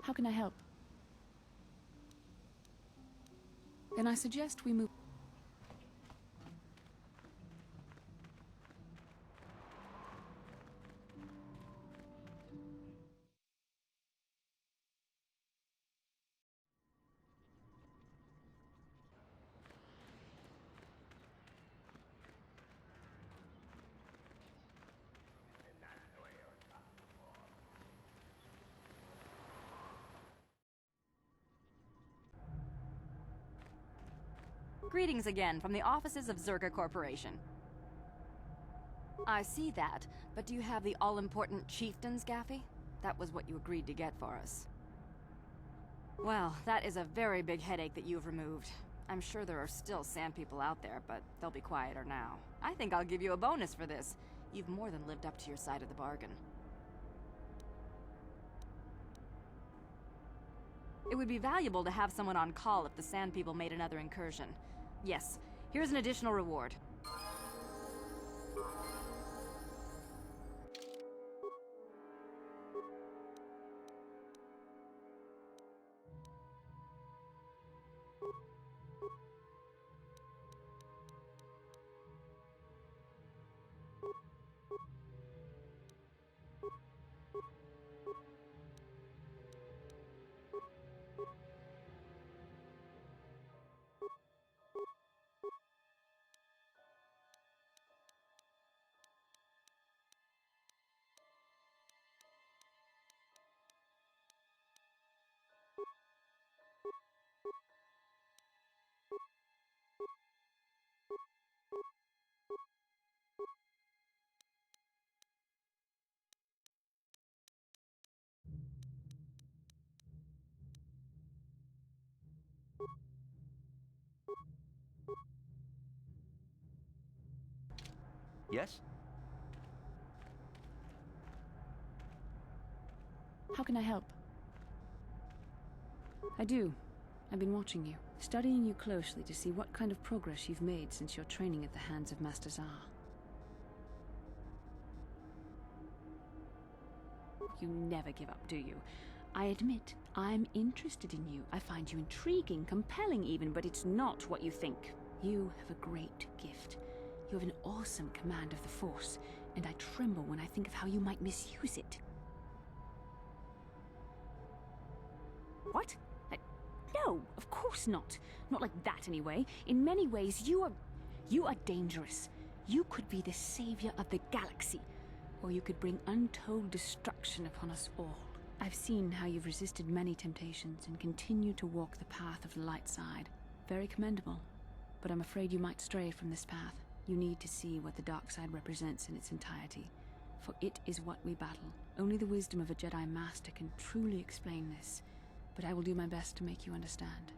How can I help? Then I suggest we move... Greetings again from the offices of Zerka Corporation. I see that, but do you have the all-important chieftain's gaffy? That was what you agreed to get for us. Well, that is a very big headache that you've removed. I'm sure there are still sand people out there, but they'll be quieter now. I think I'll give you a bonus for this. You've more than lived up to your side of the bargain. It would be valuable to have someone on call if the sand people made another incursion. Yes, here's an additional reward. Yes? How can I help? I do. I've been watching you, studying you closely to see what kind of progress you've made since your training at the hands of Master Zar. You never give up, do you? I admit, I'm interested in you. I find you intriguing, compelling even, but it's not what you think. You have a great gift. You have an awesome command of the Force, and I tremble when I think of how you might misuse it. What? No, of course not. Not like that, anyway. In many ways, you are dangerous. You could be the savior of the galaxy, or you could bring untold destruction upon us all. I've seen how you've resisted many temptations and continue to walk the path of the light side. Very commendable. But I'm afraid you might stray from this path. You need to see what the dark side represents in its entirety, for it is what we battle. Only the wisdom of a Jedi Master can truly explain this, but I will do my best to make you understand.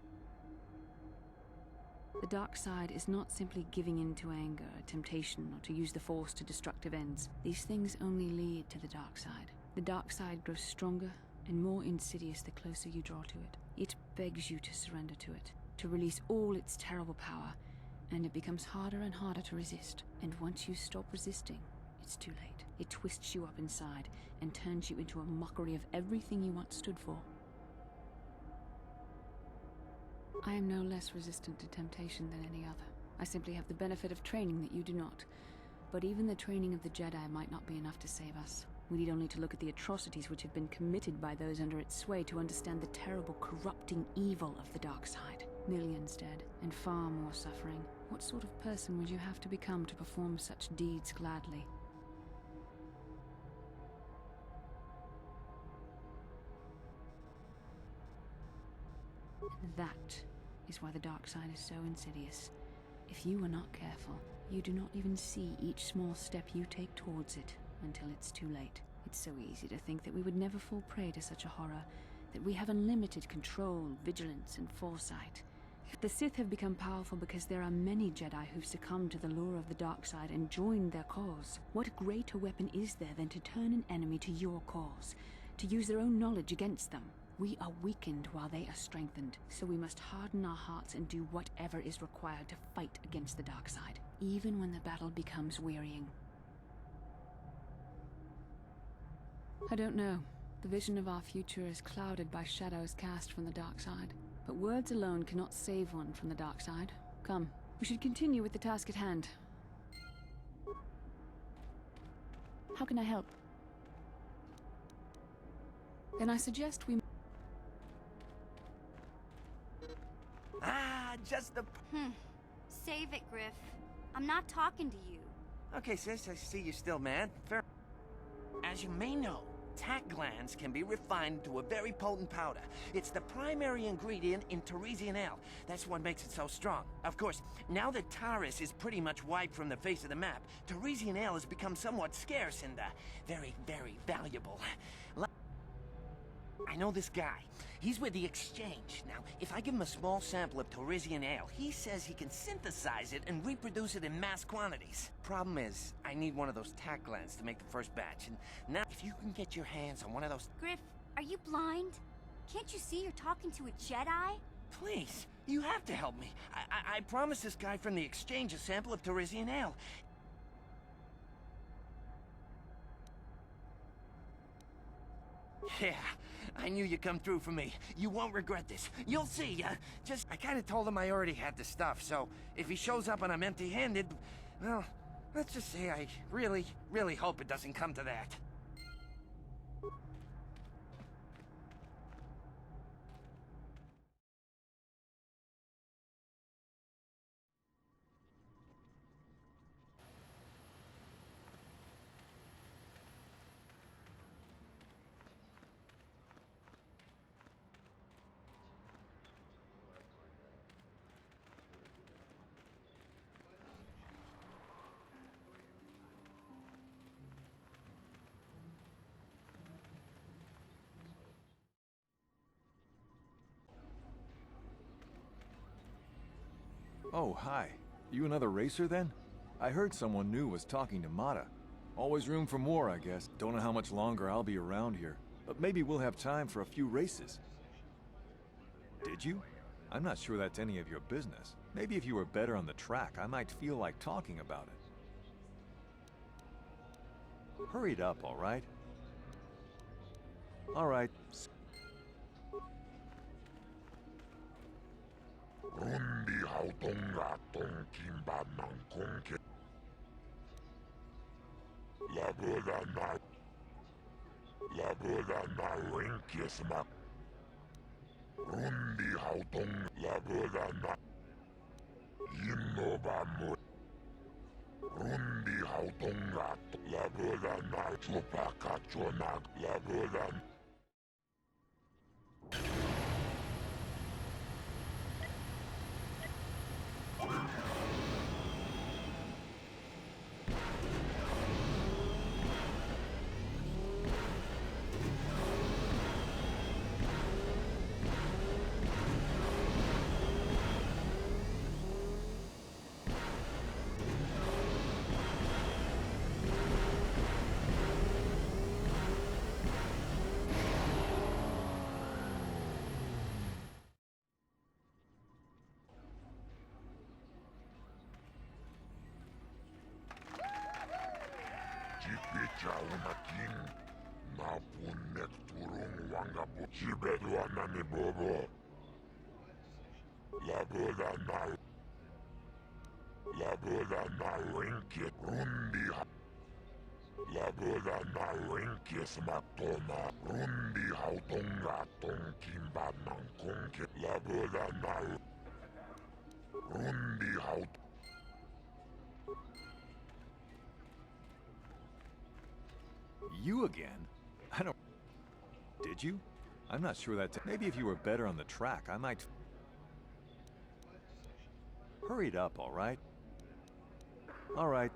The dark side is not simply giving in to anger, temptation, or to use the Force to destructive ends. These things only lead to the dark side. The dark side grows stronger and more insidious the closer you draw to it. It begs you to surrender to it, to release all its terrible power, and it becomes harder and harder to resist. And once you stop resisting, it's too late. It twists you up inside and turns you into a mockery of everything you once stood for. I am no less resistant to temptation than any other. I simply have the benefit of training that you do not. But even the training of the Jedi might not be enough to save us. We need only to look at the atrocities which have been committed by those under its sway to understand the terrible, corrupting evil of the dark side. Millions dead, and far more suffering. What sort of person would you have to become to perform such deeds gladly? And that is why the dark side is so insidious. If you are not careful, you do not even see each small step you take towards it until it's too late. It's so easy to think that we would never fall prey to such a horror, that we have unlimited control, vigilance, and foresight. The Sith have become powerful because there are many Jedi who've succumbed to the lure of the dark side and joined their cause. What greater weapon is there than to turn an enemy to your cause, to use their own knowledge against them? We are weakened while they are strengthened, so we must harden our hearts and do whatever is required to fight against the dark side, even when the battle becomes wearying. I don't know. The vision of our future is clouded by shadows cast from the dark side. But words alone cannot save one from the dark side. Come, we should continue with the task at hand. How can I help? Then I suggest we... Just the... Save it, Griff. I'm not talking to you. Okay, sis, I see you're still mad. Fair. As you may know, tack glands can be refined to a very potent powder. It's the primary ingredient in Teresian ale. That's what makes it so strong. Of course, now that Taurus is pretty much wiped from the face of the map, Teresian ale has become somewhat scarce and, very, very valuable. I know this guy. He's with the Exchange. Now, if I give him a small sample of Teresian ale, he says he can synthesize it and reproduce it in mass quantities. Problem is, I need one of those tack glands to make the first batch, and now, if you can get your hands on one of those... Griff, are you blind? Can't you see you're talking to a Jedi? Please, you have to help me. I promised this guy from the Exchange a sample of Teresian ale. Yeah, I knew you'd come through for me. You won't regret this. You'll see. I kind of told him I already had the stuff, so if he shows up and I'm empty-handed, well, let's just say I really, really hope it doesn't come to that. Oh, hi. You another racer then? I heard someone new was talking to Mata. Always room for more, I guess. Don't know how much longer I'll be around here, but maybe we'll have time for a few races. Did you? I'm not sure that's any of your business. Maybe if you were better on the track, I might feel like talking about it. Hurry it up, all right? All right. Rundi hautonga tonkimba nankonke. La boda na wenkesma. Rundi hautong la boda na yinnobamu. Rundi hautonga la boda na chupakachona la boda. Chaunakin na punek turong wangabu chibedwana ni bobo. La boda na wenke rundi. La boda na wenke smatona rundi hautonga tonkimba nankonke. La boda na rundi haut. You again? I don't... Did you? I'm not sure that... Maybe if you were better on the track, I might... Hurry it up, all right? All right.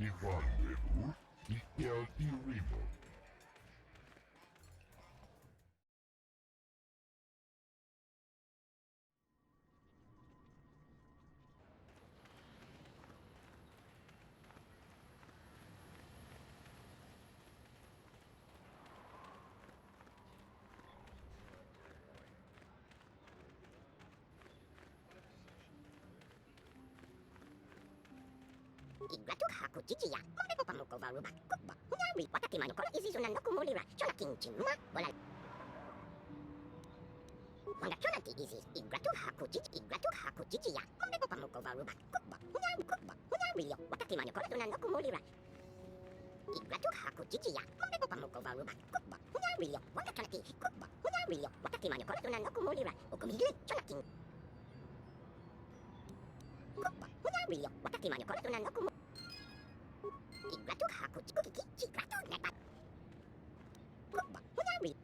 Ivan Lebu, Ikel Irimo. Igratuk haku chichiya, mbe poka moko varuba, kuba, nyari, wataki manoko, izizu nandoku mulira, chona kinchima, bola. Wanga chona ti izis, igratuk haku chichiya, mbe poka moko varuba, kuba, nyari, wataki manoko, izizu nandoku mulira. Igratuk haku chichiya, mbe poka moko varuba, kuba, nyari, wanga chona ti, kuba, nyari, wataki manoko, izizu nandoku mulira, okumiri, chona kin. Kuba, nyari, wataki manoko, izizu nandoku mulira. Igratuk haku chikukiki, chigratuk nepa. Kuba, nyari.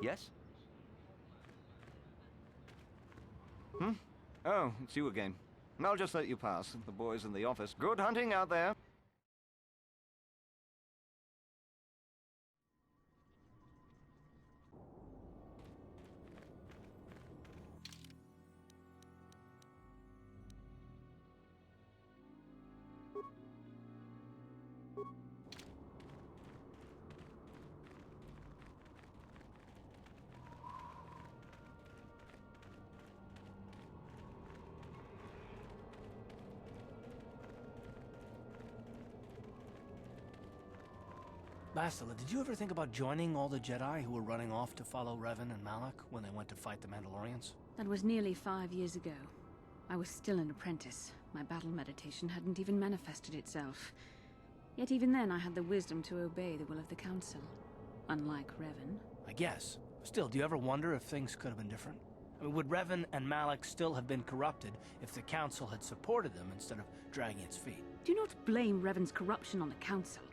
Yes? Oh, it's you again. I'll just let you pass. The boys in the office. Good hunting out there. Bastila, did you ever think about joining all the Jedi who were running off to follow Revan and Malak when they went to fight the Mandalorians? That was nearly 5 years ago. I was still an apprentice. My battle meditation hadn't even manifested itself. Yet even then I had the wisdom to obey the will of the Council. Unlike Revan. I guess. Still, do you ever wonder if things could have been different? I mean, would Revan and Malak still have been corrupted if the Council had supported them instead of dragging its feet? Do not blame Revan's corruption on the Council.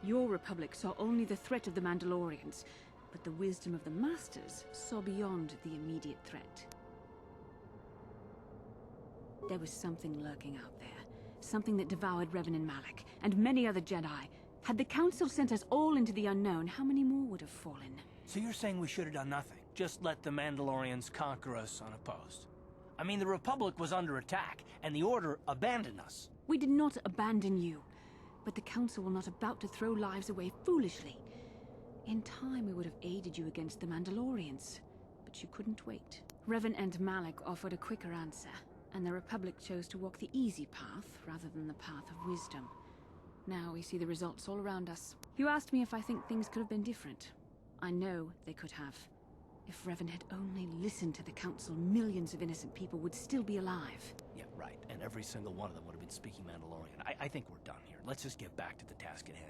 Your Republic saw only the threat of the Mandalorians, but the wisdom of the Masters saw beyond the immediate threat. There was something lurking out there. Something that devoured Revan and Malak, and many other Jedi. Had the Council sent us all into the unknown, how many more would have fallen? So you're saying we should have done nothing? Just let the Mandalorians conquer us unopposed? I mean, the Republic was under attack, and the Order abandoned us. We did not abandon you. But the Council were not about to throw lives away foolishly. In time, we would have aided you against the Mandalorians. But you couldn't wait. Revan and Malak offered a quicker answer, and the Republic chose to walk the easy path rather than the path of wisdom. Now we see the results all around us. You asked me if I think things could have been different. I know they could have. If Revan had only listened to the Council, millions of innocent people would still be alive. Yeah, right. And every single one of them would have been speaking Mandalorian. I think we're done here. Let's just get back to the task at hand.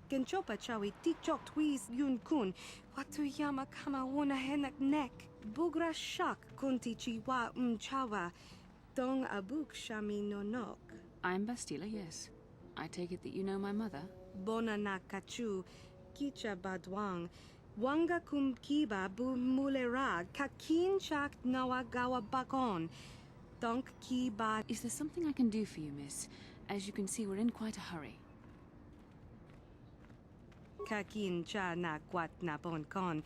Genchopa chawi tikchok twis yun kun. Watuyama kama wona henak nek. Bugra shak kunti chiwa chawa. Dong abuk shami nonok. I'm Bastila, yes. I take it that you know my mother? Bona na kachu. Kicha badwang. Wanga kum kiba bu mulera. Kakin chak nawagawa bakon. Donk kiba. Is there something I can do for you, miss? As you can see, we're in quite a hurry. Kakin cha na kwat na bon kon.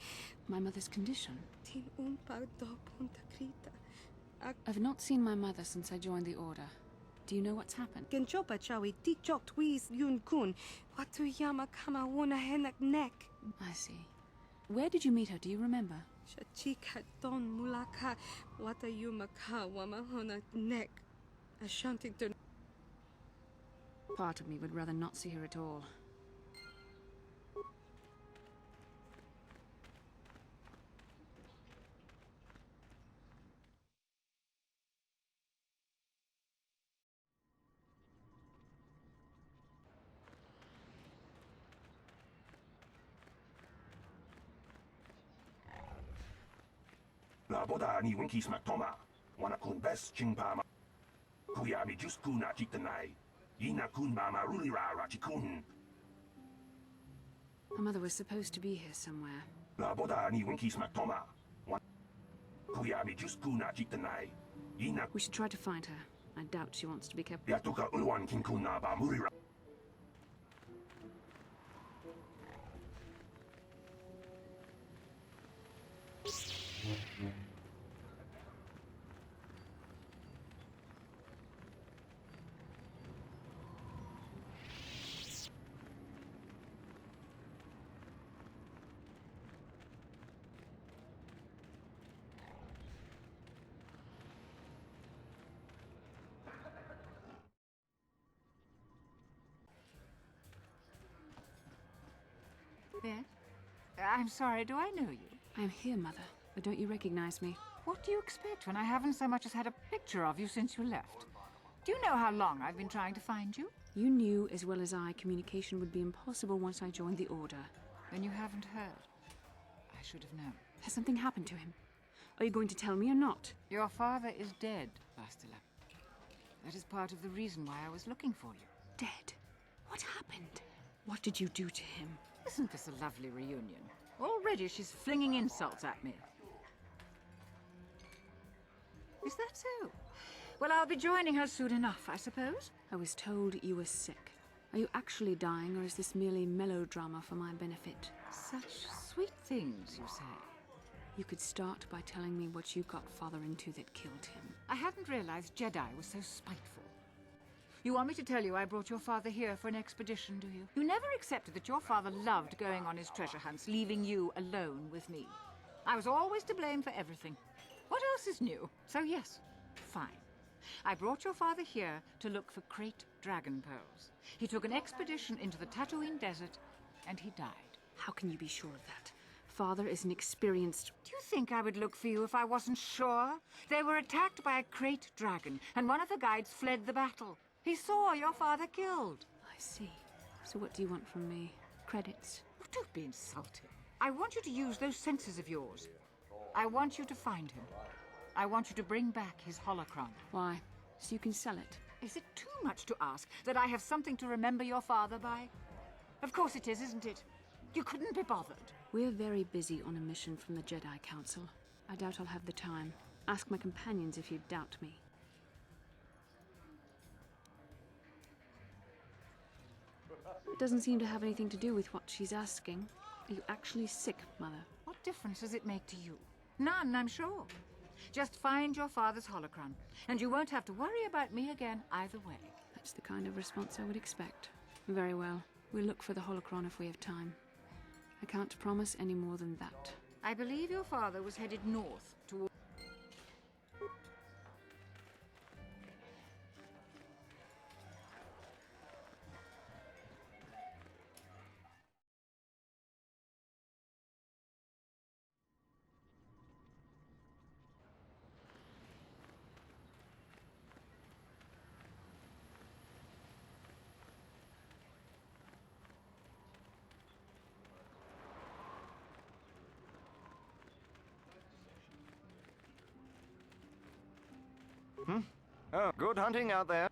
My mother's condition? Tin umpa do punta krita. I've not seen my mother since I joined the Order. Do you know what's happened? Genchopa chawi tikchok twis yun kun. Watuyama kama wona henak nek. I see. Where did you meet her? Do you remember? Shachika don mulaka. Watayuma ka wamahona nek. Ashanti to. Part of me would rather not see her at all. La boda ni winki smak toma. Wana kun best chingpa ma. Kuya mi just kuna chitanai. Ina kun mama rulira rachikun. My mother was supposed to be here somewhere. La boda ni winki smak toma. Kuya mi just kuna chitanai. Ina. We should try to find her. I doubt she wants to be kept. Yatuka ulwan kinkuna ba murira. Yes? I'm sorry, do I know you? I'm here, Mother, but don't you recognize me? What do you expect when I haven't so much as had a picture of you since you left? Do you know how long I've been trying to find you? You knew as well as I communication would be impossible once I joined the Order. Then you haven't heard. I should have known. Has something happened to him? Are you going to tell me or not? Your father is dead, Bastila. That is part of the reason why I was looking for you. Dead? What happened? What did you do to him? Isn't this a lovely reunion? Already she's flinging insults at me. Is that so? Well, I'll be joining her soon enough, I suppose. I was told you were sick. Are you actually dying, or is this merely melodrama for my benefit? Such sweet things, you say. You could start by telling me what you got Father into that killed him. I hadn't realized Jedi was so spiteful. You want me to tell you I brought your father here for an expedition, do you? You never accepted that your father loved going on his treasure hunts, leaving you alone with me. I was always to blame for everything. What else is new? So yes, fine. I brought your father here to look for Krayt dragon pearls. He took an expedition into the Tatooine desert, and he died. How can you be sure of that? Father is an experienced... Do you think I would look for you if I wasn't sure? They were attacked by a Krayt dragon, and one of the guides fled the battle. He saw your father killed. I see. So what do you want from me? Credits? Oh, don't be insulting. I want you to use those senses of yours. I want you to find him. I want you to bring back his holocron. Why? So you can sell it? Is it too much to ask that I have something to remember your father by? Of course it is, isn't it? You couldn't be bothered. We're very busy on a mission from the Jedi Council. I doubt I'll have the time. Ask my companions if you doubt me. It doesn't seem to have anything to do with what she's asking. Are you actually sick, Mother? What difference does it make to you? None, I'm sure. Just find your father's holocron, and you won't have to worry about me again either way. That's the kind of response I would expect. Very well. We'll look for the holocron if we have time. I can't promise any more than that. I believe your father was headed north toward... Oh, good hunting out there.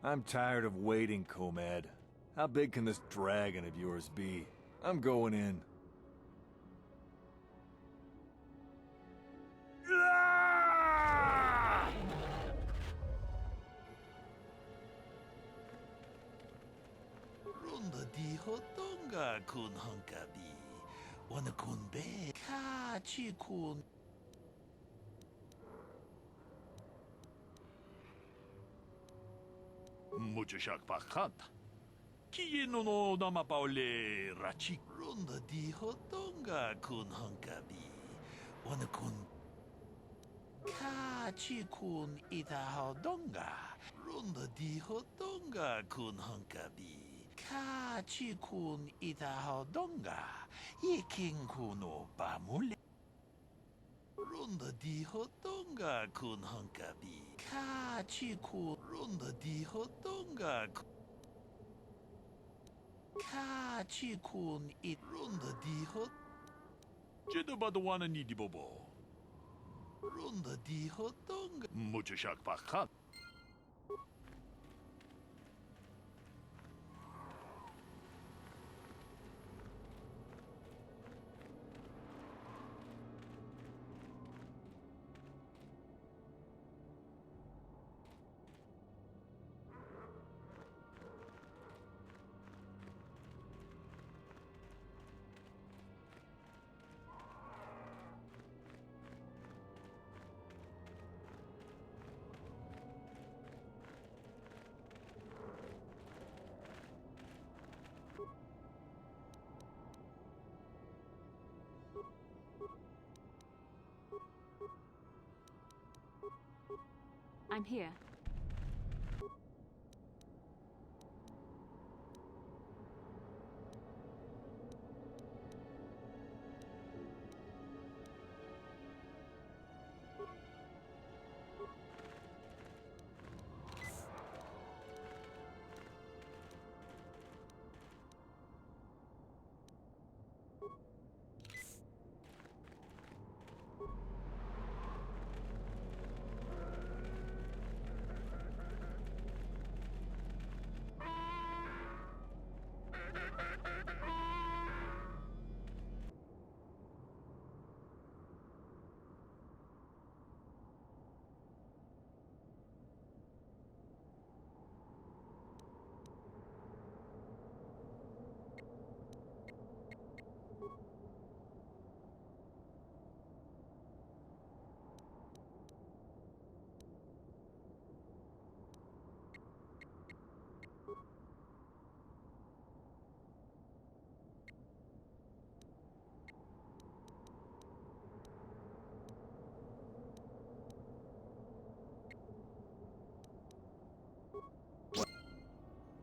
I'm tired of waiting, Comad. How big can this dragon of yours be? I'm going in. Runda di hotonga kun hunkabi. Wana kun be ka chi kun. Mucho shak pakanta. Kieno no nama paule rachi. Runda di hotonga kun hunkabi. Wana kun ka chi kun ita hodonga. Runda di hotonga kun hunkabi. Ka chi kun ita hodonga. Ikin kuno pamule. Runda di hotonga kun hunkabi. Ka chi kun runda di hotonga. Ka chi kun it runda di hot. Jeda badawana ni di bobo. Runda di hotonga. Mucho shak pakat. I'm here.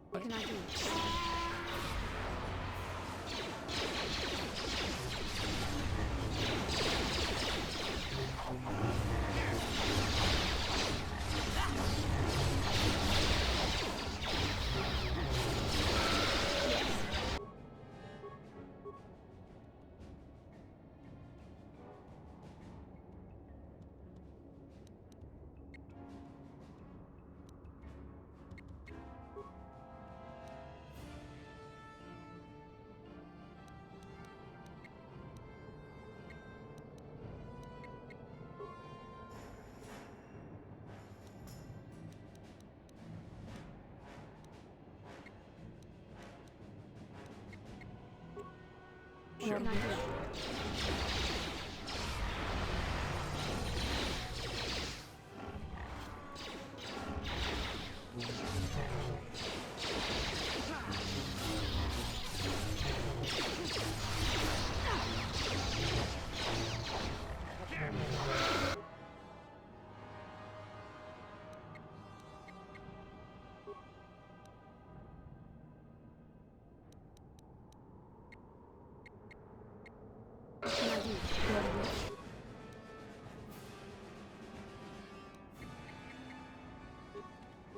What can I do? What can I do?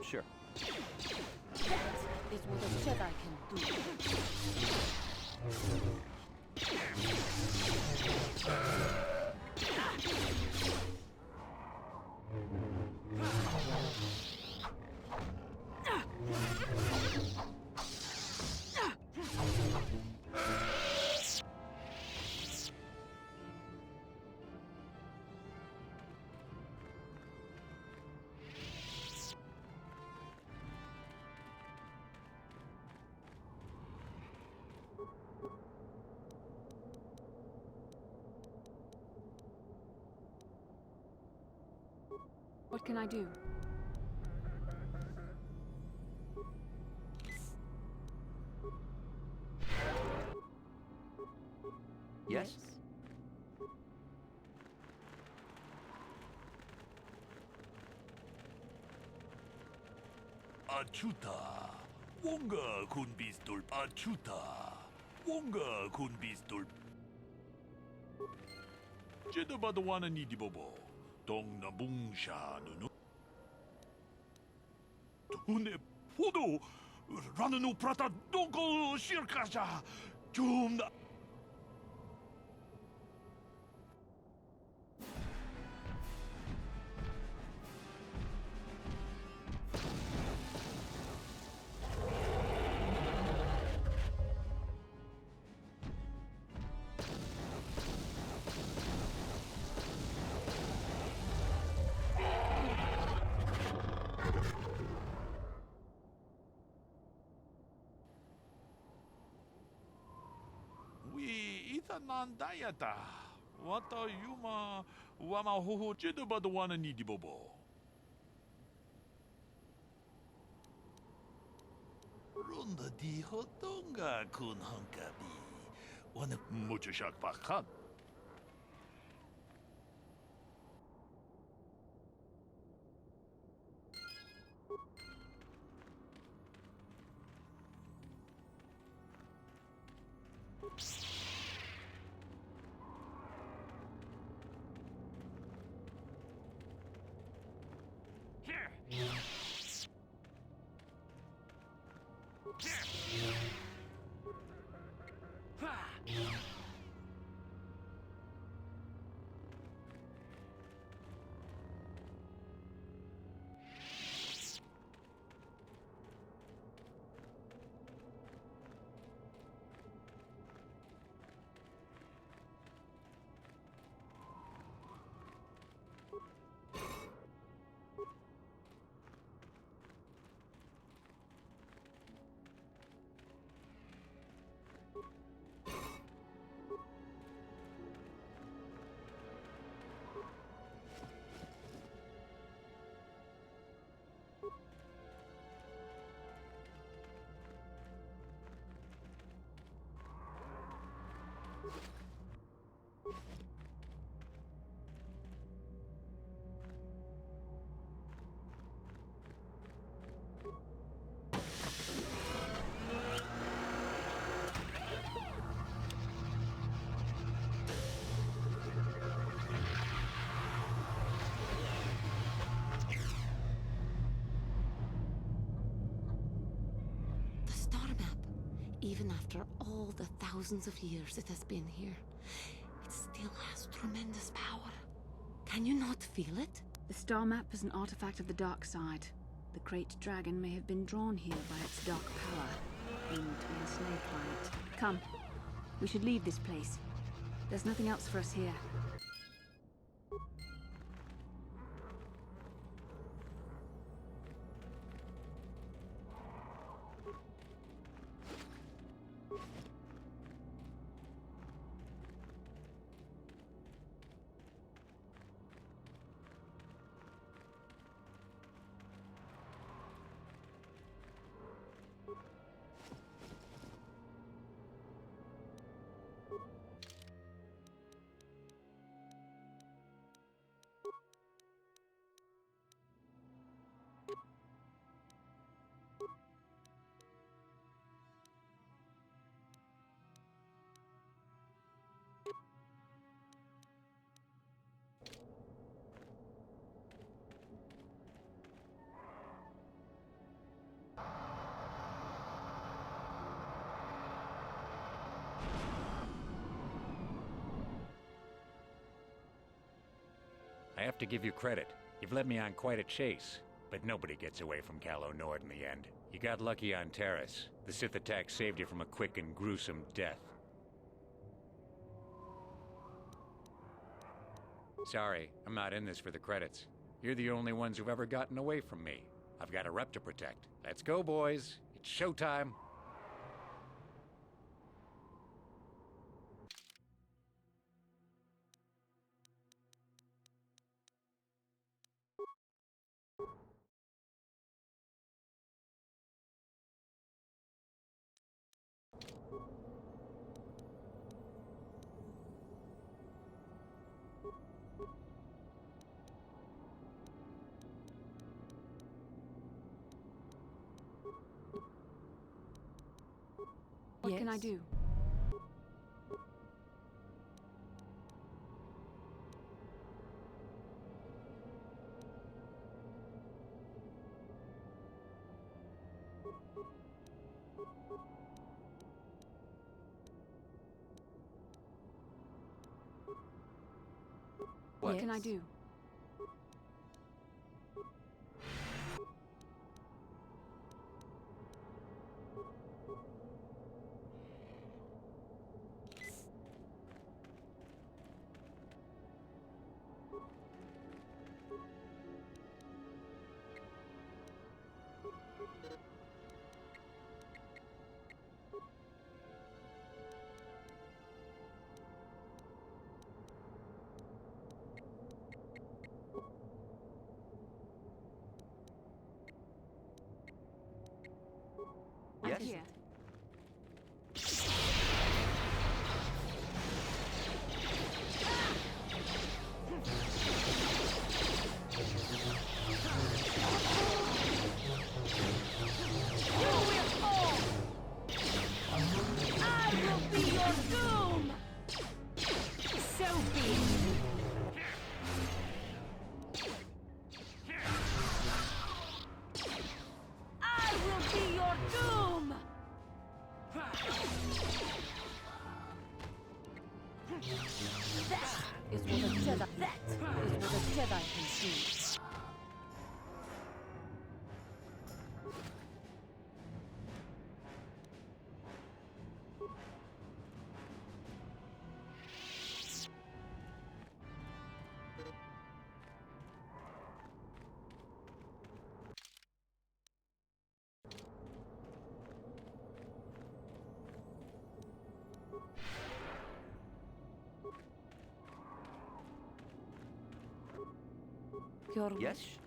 Sure. That is what a Jedi can do. What can I do? Yes? Achuta. Wonga kun bistol. Achuta. Wonga kun bistol. Jedabadawana ni dibobo. Dong na bungsha nunu. Tune podo. Rananu prata doko shirkasha. Jumna. Nandayata. Wata yuma wama hoho jedabadawana ni dibobo. Runda di hotonga kun hankabi. Wana mucho shakpakan. Even after all the thousands of years it has been here, it still has tremendous power. Can you not feel it? The star map is an artifact of the dark side. The great dragon may have been drawn here by its dark power and enslaved by it. Come, we should leave this place. There's nothing else for us here. I have to give you credit. You've led me on quite a chase, but nobody gets away from Calo Nord in the end. You got lucky on Terrace. The Sith attack saved you from a quick and gruesome death. Sorry, I'm not in this for the credits. You're the only ones who've ever gotten away from me. I've got a rep to protect. Let's go, boys. It's showtime. What can I do? What can I do? Yes? Here. I will be your doom! So be it. I will be your doom! That is what a Jedi. That is what a Jedi can see. Your Yes? wish.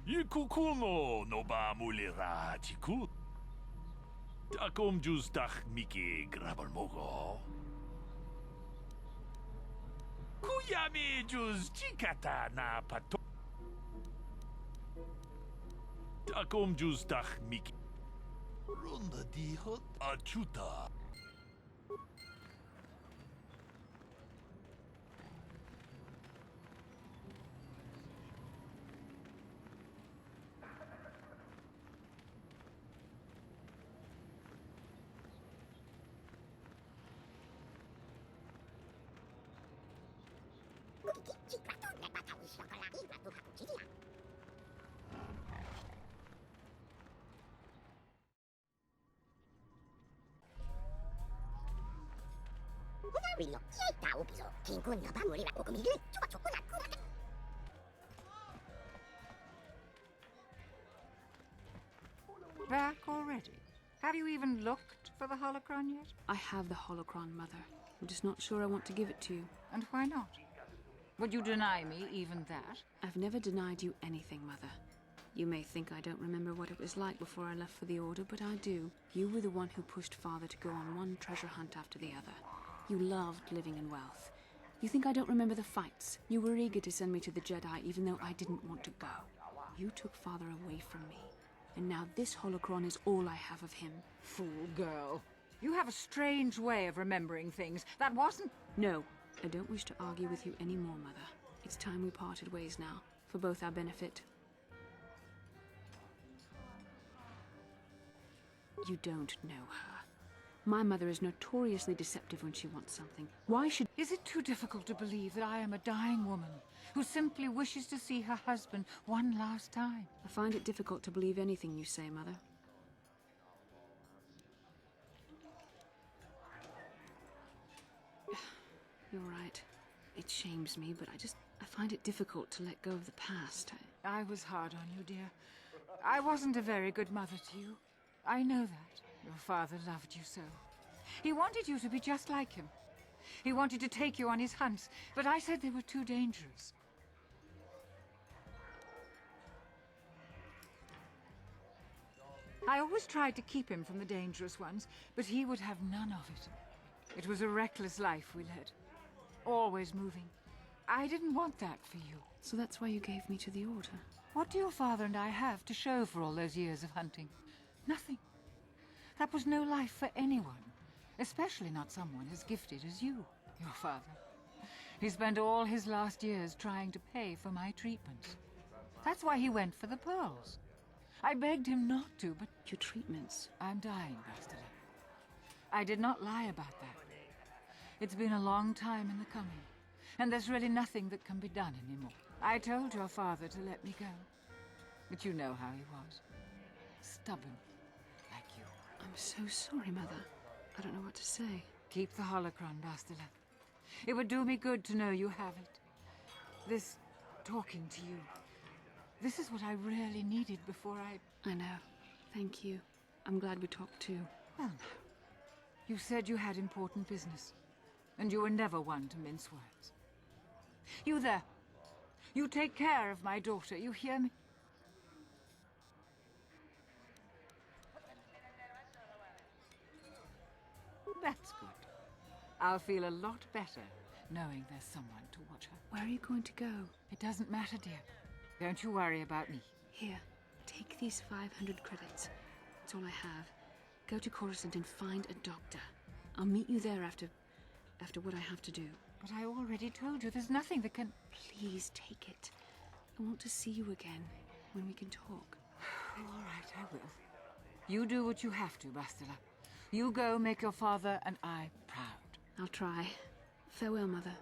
Ikukuno no ba mulira chikut. Takom justach miki grabalmogo. Kuyami jus chikata na pato. Takom justach miki. Ronda dihot achuta. Back already? Have you even looked for the holocron yet? I have the holocron, Mother. I'm just not sure I want to give it to you. And why not? Would you deny me even that? I've never denied you anything, Mother. You may think I don't remember what it was like before I left for the Order, but I do. You were the one who pushed Father to go on one treasure hunt after the other. You loved living in wealth. You think I don't remember the fights? You were eager to send me to the Jedi even though I didn't want to go. You took Father away from me. And now this holocron is all I have of him. Fool girl. You have a strange way of remembering things. That wasn't... No, I don't wish to argue with you anymore, Mother. It's time we parted ways now, for both our benefit. You don't know her. My mother is notoriously deceptive when she wants something. Why should... Is it too difficult to believe that I am a dying woman who simply wishes to see her husband one last time? I find it difficult to believe anything you say, Mother. You're right. It shames me, but I find it difficult to let go of the past. I was hard on you, dear. I wasn't a very good mother to you. I know that. Your father loved you so. He wanted you to be just like him. He wanted to take you on his hunts, but I said they were too dangerous. I always tried to keep him from the dangerous ones, but he would have none of it. It was a reckless life we led. Always moving. I didn't want that for you. So that's why you gave me to the Order? What do your father and I have to show for all those years of hunting? Nothing. That was no life for anyone, especially not someone as gifted as you, your father. He spent all his last years trying to pay for my treatments. That's why he went for the pearls. I begged him not to, but... Your treatments? I'm dying, Bastila. I did not lie about that. It's been a long time in the coming, and there's really nothing that can be done anymore. I told your father to let me go, but you know how he was. Stubborn, like you. I'm so sorry, Mother. I don't know what to say. Keep the holocron, Bastila. It would do me good to know you have it. This talking to you. This is what I really needed before I know. Thank you. I'm glad we talked too. Well, now. You said you had important business, and you were never one to mince words. You there. You take care of my daughter, you hear me? That's good. I'll feel a lot better knowing there's someone to watch her. Where are you going to go? It doesn't matter, dear. Don't you worry about me. Here, take these 500 credits. That's all I have. Go to Coruscant and find a doctor. I'll meet you there after what I have to do. But I already told you there's nothing that can... Please take it. I want to see you again, when we can talk. All right, I will. You do what you have to, Bastila. You go make your father and I proud. I'll try. Farewell, Mother.